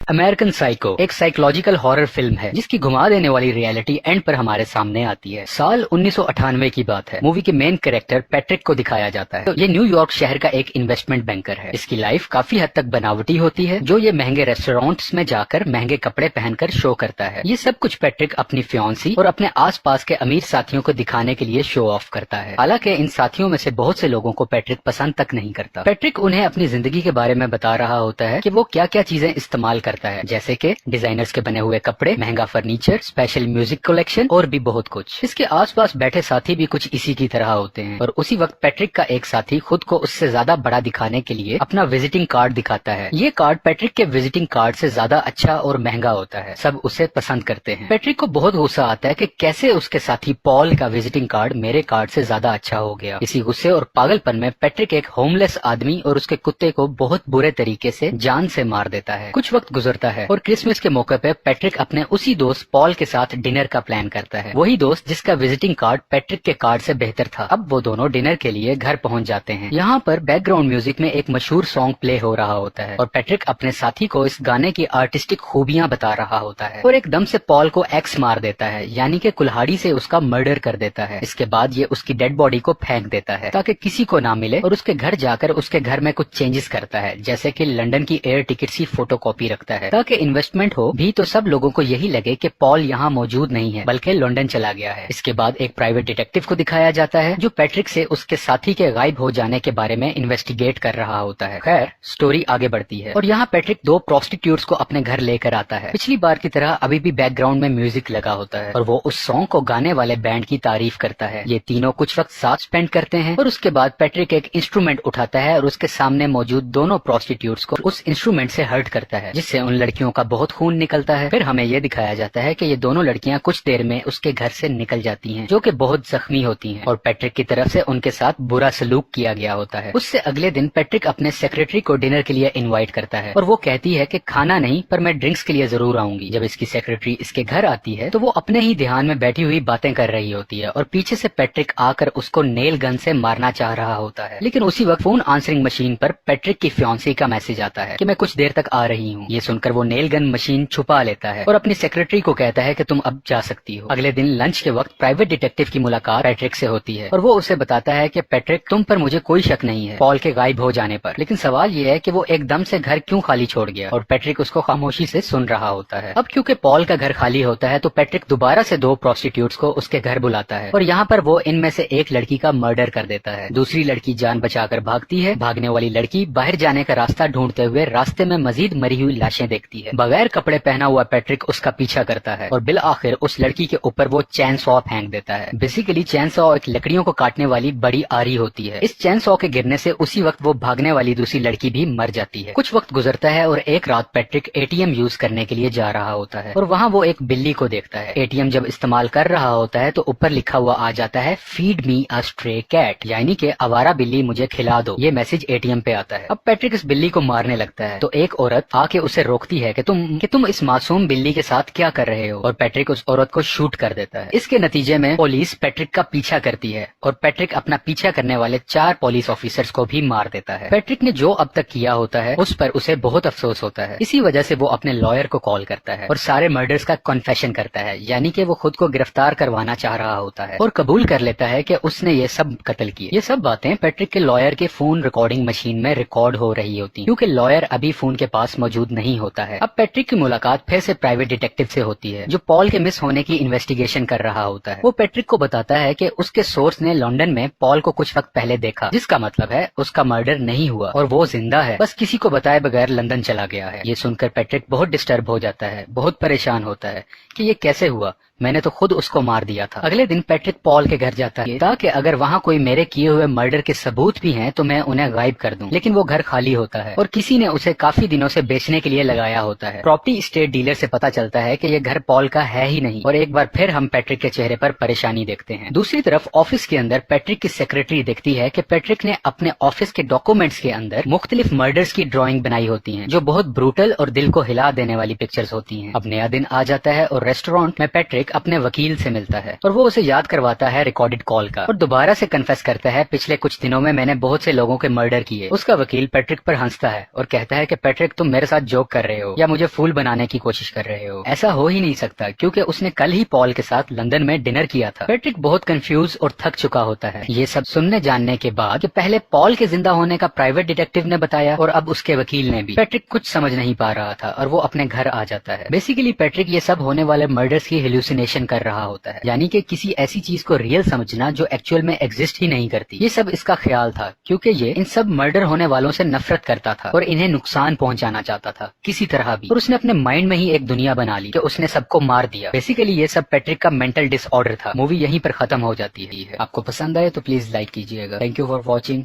American psycho एक psychological horror film है जिसकी घुमा देने वाली रियलिटी एंड पर हमारे सामने आती है। साल 1998 की बात है। मूवी के मेन कैरेक्टर पैट्रिक को दिखाया जाता है। तो ये न्यूयॉर्क शहर का एक इन्वेस्टमेंट बैंकर है। इसकी लाइफ काफी हद तक बनावटी होती है, जो ये महंगे रेस्टोरेंट्स में जाकर महंगे कपड़े पहनकर शो करता है। ये सब कुछ पैट्रिक अपनी फियांसी और अपने आसपास के अमीर साथियों को दिखाने के लिए शो ऑफ करता है। हालांकि इन साथियों में से बहुत से लोगों को पैट्रिक पसंद तक नहीं करता। पैट्रिक उन्हें अपनी जिंदगी के बारे में बता रहा होता है कि वो क्या क्या चीजें इस्तेमाल करता है, जैसे कि डिजाइनर्स के बने हुए कपड़े, महंगा फर्नीचर, स्पेशल म्यूजिक कलेक्शन और भी बहुत कुछ। इसके आसपास बैठे साथी भी कुछ इसी की तरह होते हैं और उसी वक्त पैट्रिक का एक साथी खुद को उससे ज्यादा बड़ा दिखाने के लिए अपना विजिटिंग कार्ड दिखाता है। ये कार्ड पैट्रिक के विजिटिंग कार्ड से ज्यादा अच्छा और महंगा होता है। सब उसे पसंद करते हैं। पैट्रिक को बहुत गुस्सा आता है कि कैसे उसके साथी पॉल का विजिटिंग कार्ड मेरे कार्ड से ज्यादा अच्छा हो गया। इसी गुस्से और पागलपन में पैट्रिक एक होमलेस आदमी और उसके कुत्ते को बहुत बुरे तरीके से जान से मार देता है। कुछ वक्त गुजरता है और क्रिसमस के मौके पे पैट्रिक अपने उसी दोस्त पॉल के साथ डिनर का प्लान करता है। वही दोस्त जिसका विजिटिंग कार्ड पैट्रिक के कार्ड से बेहतर था। अब वो दोनों डिनर के लिए घर पहुंच जाते हैं। यहाँ पर बैकग्राउंड म्यूजिक में एक मशहूर सॉन्ग प्ले हो रहा होता है और पैट्रिक अपने साथी को इस गाने की आर्टिस्टिक खूबियां बता रहा होता है और एकदम से पॉल को एक्स मार देता है, यानी कि कुल्हाड़ी से उसका मर्डर कर देता है। इसके बाद ये उसकी डेड बॉडी को फेंक देता है ताकि किसी को ना मिले और उसके घर जाकर उसके घर में कुछ चेंजेस करता है, जैसे कि लंदन की एयर टिकट की फोटोकॉपी रखता है ताकि इन्वेस्टमेंट हो भी तो सब लोगों को यही लगे कि पॉल यहाँ मौजूद नहीं है बल्कि लंदन चला गया है। इसके बाद एक प्राइवेट डिटेक्टिव को दिखाया जाता है जो पैट्रिक से उसके साथी के गायब हो जाने के बारे में इन्वेस्टिगेट कर रहा होता है। खैर स्टोरी आगे बढ़ती है और यहाँ पैट्रिक दो प्रोस्टिट्यूट्स को अपने घर लेकर आता है। पिछली बार की तरह अभी भी बैकग्राउंड में म्यूजिक लगा होता है और वो उस सॉन्ग को गाने वाले बैंड की तारीफ करता है। ये तीनों कुछ वक्त साथ स्पेंड करते हैं और उसके बाद पैट्रिक एक इंस्ट्रूमेंट उठाता है और उसके सामने मौजूद दोनों प्रोस्टिट्यूट्स को उस इंस्ट्रूमेंट से हर्ट करता है, जिससे उन लड़कियों का बहुत खून निकलता है। फिर हमें ये दिखाया जाता है कि ये दोनों लड़कियां कुछ देर में उसके घर से निकल जाती हैं, जो कि बहुत जख्मी होती हैं और पैट्रिक की तरफ से उनके साथ बुरा सलूक किया गया होता है। उससे अगले दिन पैट्रिक अपने सेक्रेटरी को डिनर के लिए इनवाइट करता है और वो कहती है कि खाना नहीं पर मैं ड्रिंक्स के लिए जरूर आऊंगी। जब इसकी सेक्रेटरी इसके घर आती है तो वो अपने ही ध्यान में बैठी हुई बातें कर रही होती है और पीछे से पैट्रिक आकर उसको नेल गन से मारना चाह रहा होता है। लेकिन उसी वक्त फोन आंसरिंग मशीन पर पैट्रिक की फियांसी का मैसेज आता है कि मैं कुछ देर तक आ रही हूँ। ये सुनकर वो नेल गन मशीन छुपा लेता है और अपनी सेक्रेटरी को कहता है कि तुम अब जा सकती हो। अगले दिन लंच के वक्त प्राइवेट डिटेक्टिव की मुलाकात पैट्रिक से होती है और वो उसे बताता है कि पैट्रिक तुम पर मुझे कोई शक नहीं है पॉल के गायब हो जाने पर, लेकिन सवाल ये है कि वो एकदम से घर क्यों खाली छोड़ गया। और पैट्रिक उसको खामोशी से सुन रहा होता है। अब क्योंकि पॉल का घर खाली होता है तो पैट्रिक दोबारा से दो प्रोस्टिट्यूट्स को उसके घर बुलाता है और यहाँ पर वो इनमें से एक लड़की का मर्डर कर देता है। दूसरी लड़की जान बचाकर भागती है। भागने वाली लड़की बाहर जाने का रास्ता ढूंढते हुए रास्ते में मजीद मरी हुई लाशें देखती है। बगैर कपड़े पहना हुआ पैट्रिक उसका पीछा करता है और बिल आखिर उस लड़की के ऊपर वो चैन सॉ फेंक देता है। बेसिकली चैन सॉ एक लकड़ियों को काटने वाली बड़ी आरी होती है। इस चैन सॉ के गिरने से उसी वक्त वो भागने वाली दूसरी लड़की भी मर जाती है। कुछ वक्त गुजरता है और एक रात पैट्रिक एटीएम यूज करने के लिए जा रहा होता है और वहाँ वो एक बिल्ली को देखता है। एटीएम जब इस्तेमाल कर रहा होता है तो ऊपर लिखा हुआ आ जाता है फीड मी अ स्ट्रे कैट, यानी कि आवारा बिल्ली मुझे खिला दो। ये मैसेज एटीएम पे आता है। अब पैट्रिक इस बिल्ली को मारने लगता है तो एक औरत आके उसे रोकती है कि तुम इस मासूम बिल्ली के साथ क्या कर रहे हो, और पैट्रिक उस औरत को शूट कर देता है। इसके नतीजे में पुलिस पैट्रिक का पीछा करती है और पैट्रिक अपना पीछा करने वाले 4 पुलिस ऑफिसर्स को भी मार देता है। पैट्रिक ने जो अब तक किया होता है उस पर उसे बहुत अफसोस होता है। इसी वजह से वो अपने लॉयर को कॉल करता है और सारे मर्डर्स का कन्फेशन करता है, यानी कि वो खुद को गिरफ्तार करवाना चाह रहा होता है और कबूल कर लेता है कि उसने ये सब कत्ल किए। ये सब बातें पैट्रिक के लॉयर के फोन रिकॉर्डिंग मशीन में रिकॉर्ड हो रही होती क्योंकि लॉयर अभी फोन के पास मौजूद नहीं होता है। अब पैट्रिक की मुलाकात फिर से प्राइवेट डिटेक्टिव से होती है जो पॉल के मिस होने की इन्वेस्टिगेशन कर रहा होता है। वो पैट्रिक को बताता है कि उसके सोर्स ने लंदन में पॉल को कुछ वक्त पहले देखा, जिसका मतलब है उसका मर्डर नहीं हुआ और वो जिंदा है, बस किसी को बताए बगैर लंदन चला गया है। ये सुनकर पैट्रिक बहुत डिस्टर्ब हो जाता है, बहुत परेशान होता है कि ये कैसे हुआ, मैंने तो खुद उसको मार दिया था। अगले दिन पैट्रिक पॉल के घर जाता है ताकि अगर वहाँ कोई मेरे किए हुए मर्डर के सबूत भी हैं तो मैं उन्हें गायब कर दूं, लेकिन वो घर खाली होता है और किसी ने उसे काफी दिनों से बेचने के लिए लगाया होता है। प्रॉपर्टी स्टेट डीलर से पता चलता है कि ये घर पॉल का है ही नहीं और एक बार फिर हम पैट्रिक के चेहरे पर परेशानी देखते हैं। दूसरी तरफ ऑफिस के अंदर पैट्रिक की सेक्रेटरी देखती है कि पैट्रिक ने अपने ऑफिस के डॉक्यूमेंट्स के अंदर मुख्तलिफ मर्डर्स की ड्राइंग बनाई होती है जो बहुत ब्रूटल और दिल को हिला देने वाली पिक्चर्स होती है। अब नया दिन आ जाता है और रेस्टोरेंट में पैट्रिक पैट्रिक अपने वकील से मिलता है और वो उसे याद करवाता है रिकॉर्डेड कॉल का और दोबारा से कन्फेस करता है, पिछले कुछ दिनों में मैंने बहुत से लोगों के मर्डर किए। उसका वकील पैट्रिक पर हंसता है और कहता है कि पैट्रिक तुम मेरे साथ जोक कर रहे हो या मुझे फूल बनाने की कोशिश कर रहे हो। ऐसा हो ही नहीं सकता क्योंकि उसने कल ही पॉल के साथ लंदन में डिनर किया था। पैट्रिक बहुत कंफ्यूज और थक चुका होता है। ये सब सुनने जानने के बाद कि पहले पॉल के जिंदा होने का प्राइवेट डिटेक्टिव ने बताया और अब उसके वकील ने भी, पैट्रिक कुछ समझ नहीं पा रहा था और वो अपने घर आ जाता है। बेसिकली पैट्रिक ये सब होने वाले मर्डर्स की हेलुसिनेशन कर रहा होता है, यानी कि किसी ऐसी चीज को रियल समझना जो एक्चुअल में एग्जिस्ट ही नहीं करती। ये सब इसका ख्याल था क्योंकि ये इन सब मर्डर होने वालों से नफरत करता था और इन्हें नुकसान पहुंचाना चाहता था किसी तरह भी, और उसने अपने माइंड में ही एक दुनिया बना ली कि उसने सबको मार दिया। बेसिकली ये सब पैट्रिक का मेंटल डिसऑर्डर था। मूवी यहीं पर खत्म हो जाती है। आपको पसंद आए तो प्लीज लाइक कीजिएगा। Thank you for watching.